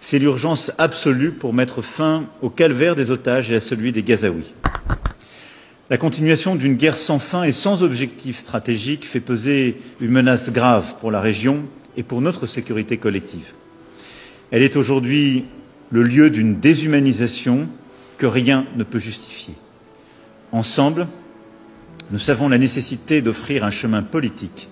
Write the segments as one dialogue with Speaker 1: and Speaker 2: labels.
Speaker 1: C'est l'urgence absolue pour mettre fin au calvaire des otages et à celui des Gazaouis. La continuation d'une guerre sans fin et sans objectif stratégique fait peser une menace grave pour la région et pour notre sécurité collective. Elle est aujourd'hui le lieu d'une déshumanisation que rien ne peut justifier. Ensemble, nous savons la nécessité d'offrir un chemin politique.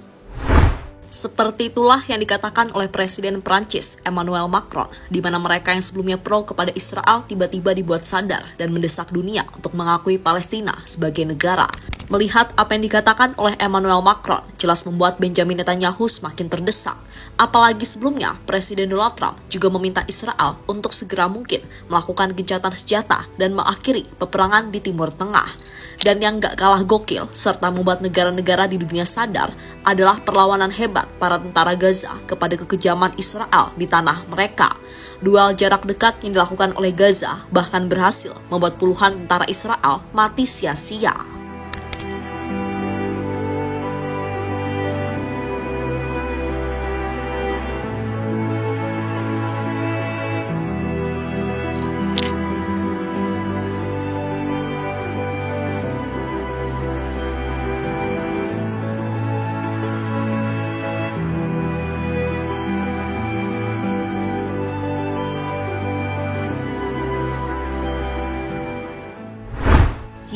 Speaker 2: Seperti itulah yang dikatakan oleh Presiden Prancis Emmanuel Macron, di mana mereka yang sebelumnya pro kepada Israel tiba-tiba dibuat sadar dan mendesak dunia untuk mengakui Palestina sebagai negara. Melihat apa yang dikatakan oleh Emmanuel Macron, jelas membuat Benjamin Netanyahu semakin terdesak. Apalagi sebelumnya, Presiden Donald Trump juga meminta Israel untuk segera mungkin melakukan gencatan senjata dan mengakhiri peperangan di Timur Tengah. Dan yang gak kalah gokil, serta membuat negara-negara di dunia sadar, adalah perlawanan hebat para tentara Gaza kepada kekejaman Israel di tanah mereka. Duel jarak dekat yang dilakukan oleh Gaza bahkan berhasil membuat puluhan tentara Israel mati sia-sia.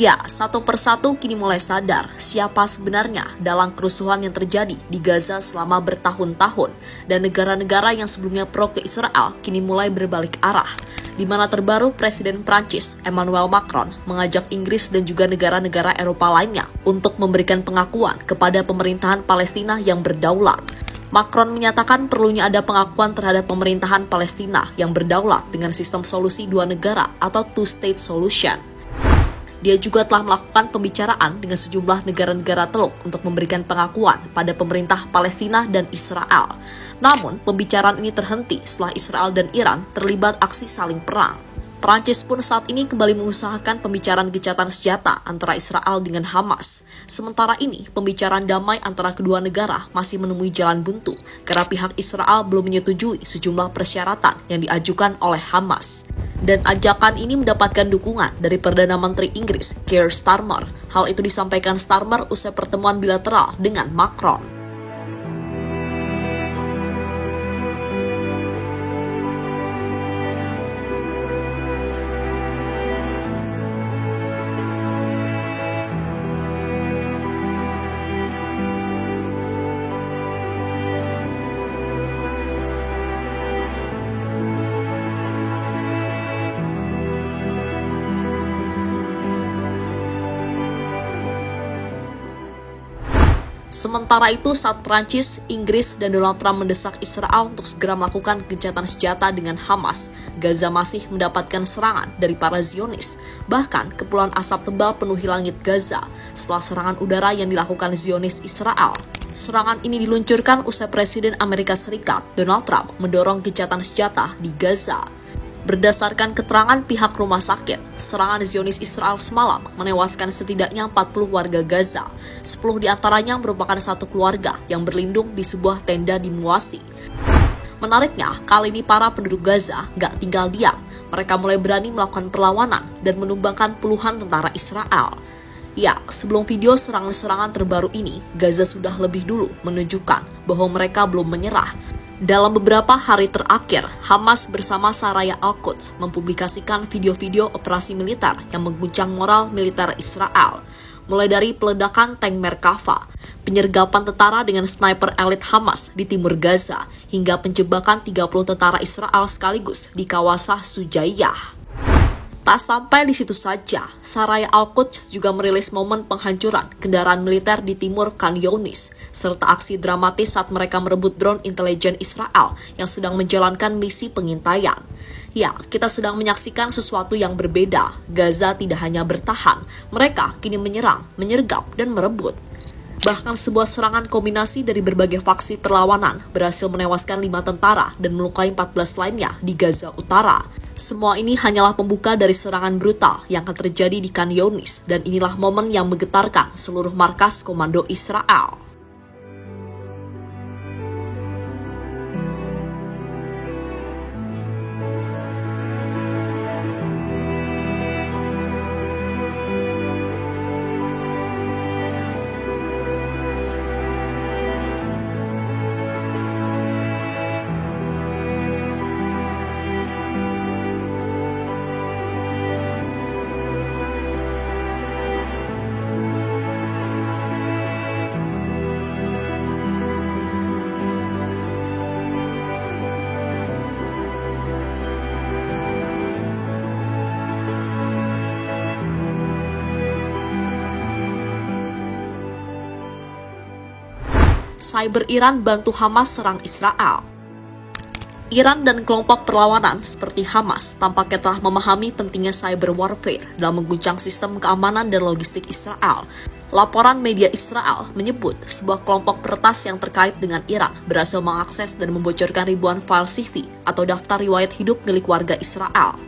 Speaker 2: Ya, satu persatu kini mulai sadar siapa sebenarnya dalam kerusuhan yang terjadi di Gaza selama bertahun-tahun, dan negara-negara yang sebelumnya pro ke Israel kini mulai berbalik arah. Di mana terbaru Presiden Prancis Emmanuel Macron mengajak Inggris dan juga negara-negara Eropa lainnya untuk memberikan pengakuan kepada pemerintahan Palestina yang berdaulat. Macron menyatakan perlunya ada pengakuan terhadap pemerintahan Palestina yang berdaulat dengan sistem solusi dua negara atau two-state solution. Dia juga telah melakukan pembicaraan dengan sejumlah negara-negara Teluk untuk memberikan pengakuan pada pemerintah Palestina dan Israel. Namun, pembicaraan ini terhenti setelah Israel dan Iran terlibat aksi saling perang. Prancis pun saat ini kembali mengusahakan pembicaraan gencatan senjata antara Israel dengan Hamas. Sementara ini, pembicaraan damai antara kedua negara masih menemui jalan buntu karena pihak Israel belum menyetujui sejumlah persyaratan yang diajukan oleh Hamas. Dan ajakan ini mendapatkan dukungan dari Perdana Menteri Inggris, Keir Starmer. Hal itu disampaikan Starmer usai pertemuan bilateral dengan Macron. Sementara itu, saat Prancis, Inggris, dan Donald Trump mendesak Israel untuk segera melakukan gencatan senjata dengan Hamas, Gaza masih mendapatkan serangan dari para Zionis. Bahkan, kepulan asap tebal penuhi langit Gaza setelah serangan udara yang dilakukan Zionis Israel. Serangan ini diluncurkan usai Presiden Amerika Serikat, Donald Trump, mendorong gencatan senjata di Gaza. Berdasarkan keterangan pihak rumah sakit, serangan Zionis Israel semalam menewaskan setidaknya 40 warga Gaza. 10 diantaranya merupakan satu keluarga yang berlindung di sebuah tenda di Muasi. Menariknya, kali ini para penduduk Gaza nggak tinggal diam. Mereka mulai berani melakukan perlawanan dan menumbangkan puluhan tentara Israel. Ya, sebelum video serangan-serangan terbaru ini, Gaza sudah lebih dulu menunjukkan bahwa mereka belum menyerah. Dalam beberapa hari terakhir, Hamas bersama Saraya Al-Quds mempublikasikan video-video operasi militer yang mengguncang moral militer Israel. Mulai dari peledakan tank Merkava, penyergapan tentara dengan sniper elit Hamas di timur Gaza, hingga penjebakan 30 tentara Israel sekaligus di kawasan Sujaiyah. Tak sampai di situ saja, Saraya Al-Quds juga merilis momen penghancuran kendaraan militer di timur Khan Younis, serta aksi dramatis saat mereka merebut drone intelijen Israel yang sedang menjalankan misi pengintaian. Ya, kita sedang menyaksikan sesuatu yang berbeda. Gaza tidak hanya bertahan, mereka kini menyerang, menyergap, dan merebut. Bahkan sebuah serangan kombinasi dari berbagai faksi perlawanan berhasil menewaskan 5 tentara dan melukai 14 lainnya di Gaza Utara. Semua ini hanyalah pembuka dari serangan brutal yang akan terjadi di Khan Younis, dan inilah momen yang menggetarkan seluruh markas komando Israel. Cyber Iran bantu Hamas serang Israel. Iran dan kelompok perlawanan seperti Hamas tampaknya telah memahami pentingnya cyber warfare dalam mengguncang sistem keamanan dan logistik Israel. Laporan media Israel menyebut sebuah kelompok peretas yang terkait dengan Iran berhasil mengakses dan membocorkan ribuan file CV atau daftar riwayat hidup milik warga Israel.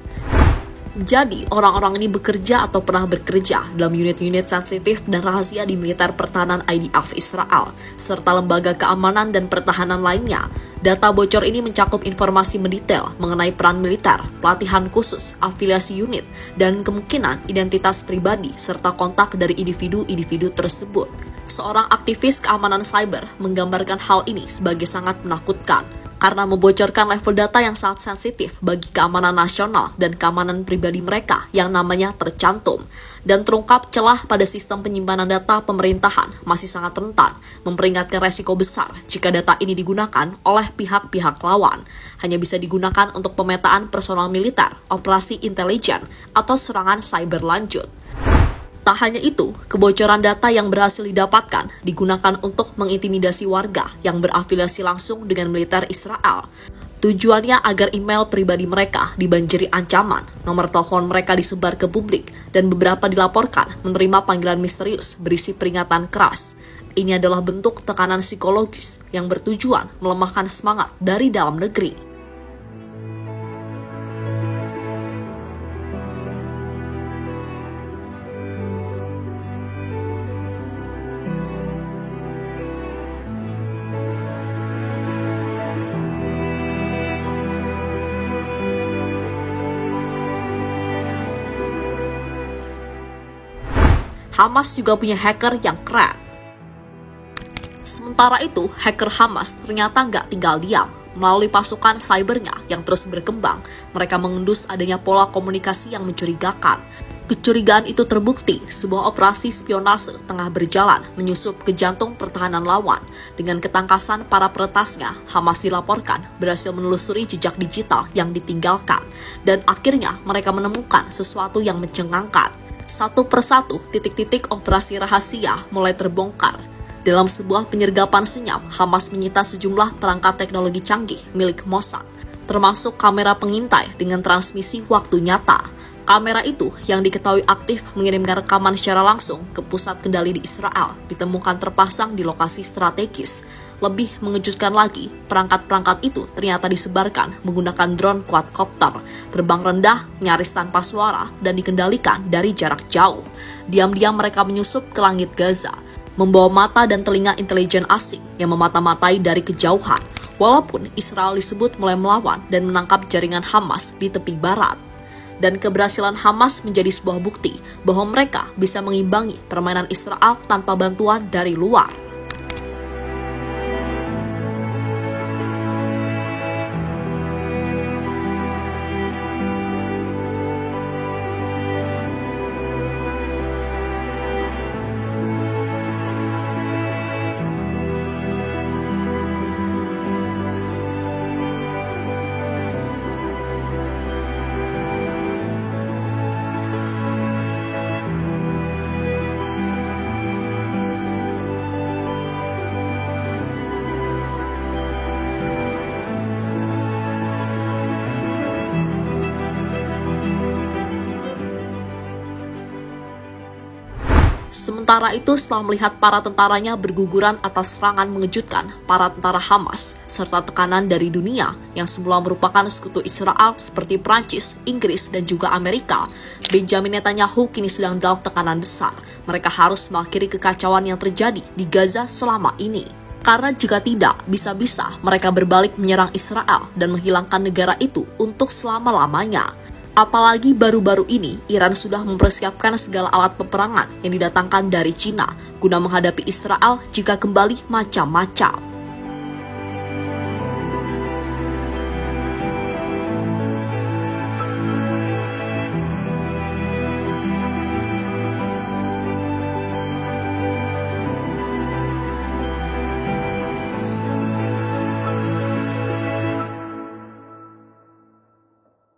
Speaker 2: Jadi, orang-orang ini bekerja atau pernah bekerja dalam unit-unit sensitif dan rahasia di militer pertahanan IDF Israel, serta lembaga keamanan dan pertahanan lainnya. Data bocor ini mencakup informasi mendetail mengenai peran militer, pelatihan khusus, afiliasi unit, dan kemungkinan identitas pribadi serta kontak dari individu-individu tersebut. Seorang aktivis keamanan cyber menggambarkan hal ini sebagai sangat menakutkan, karena membocorkan level data yang sangat sensitif bagi keamanan nasional dan keamanan pribadi mereka yang namanya tercantum. Dan terungkap celah pada sistem penyimpanan data pemerintahan masih sangat rentan, memperingatkan resiko besar jika data ini digunakan oleh pihak-pihak lawan. Hanya bisa digunakan untuk pemetaan personal militer, operasi intelijen, atau serangan cyber lanjut. Tak hanya itu, kebocoran data yang berhasil didapatkan digunakan untuk mengintimidasi warga yang berafiliasi langsung dengan militer Israel. Tujuannya agar email pribadi mereka dibanjiri ancaman, nomor telepon mereka disebar ke publik, dan beberapa dilaporkan menerima panggilan misterius berisi peringatan keras. Ini adalah bentuk tekanan psikologis yang bertujuan melemahkan semangat dari dalam negeri. Hamas juga punya hacker yang keren. Sementara itu, hacker Hamas ternyata nggak tinggal diam. Melalui pasukan cybernya yang terus berkembang, mereka mengendus adanya pola komunikasi yang mencurigakan. Kecurigaan itu terbukti sebuah operasi spionase tengah berjalan menyusup ke jantung pertahanan lawan. Dengan ketangkasan para peretasnya, Hamas dilaporkan berhasil menelusuri jejak digital yang ditinggalkan. Dan akhirnya mereka menemukan sesuatu yang mencengangkan. Satu persatu titik-titik operasi rahasia mulai terbongkar. Dalam sebuah penyergapan senyap, Hamas menyita sejumlah perangkat teknologi canggih milik Mossad, termasuk kamera pengintai dengan transmisi waktu nyata. Kamera itu yang diketahui aktif mengirimkan rekaman secara langsung ke pusat kendali di Israel ditemukan terpasang di lokasi strategis. Lebih mengejutkan lagi, perangkat-perangkat itu ternyata disebarkan menggunakan drone quadcopter, terbang rendah, nyaris tanpa suara, dan dikendalikan dari jarak jauh. Diam-diam mereka menyusup ke langit Gaza, membawa mata dan telinga intelijen asing yang memata-matai dari kejauhan. Walaupun Israel disebut mulai melawan dan menangkap jaringan Hamas di tepi barat. Dan keberhasilan Hamas menjadi sebuah bukti bahwa mereka bisa mengimbangi permainan Israel tanpa bantuan dari luar. Sementara itu, setelah melihat para tentaranya berguguran atas serangan mengejutkan para tentara Hamas, serta tekanan dari dunia yang semula merupakan sekutu Israel seperti Prancis, Inggris, dan juga Amerika, Benjamin Netanyahu kini sedang dalam tekanan besar. Mereka harus mengakhiri kekacauan yang terjadi di Gaza selama ini. Karena jika tidak, bisa-bisa mereka berbalik menyerang Israel dan menghilangkan negara itu untuk selama-lamanya. Apalagi baru-baru ini, Iran sudah mempersiapkan segala alat peperangan yang didatangkan dari Cina guna menghadapi Israel jika kembali macam-macam.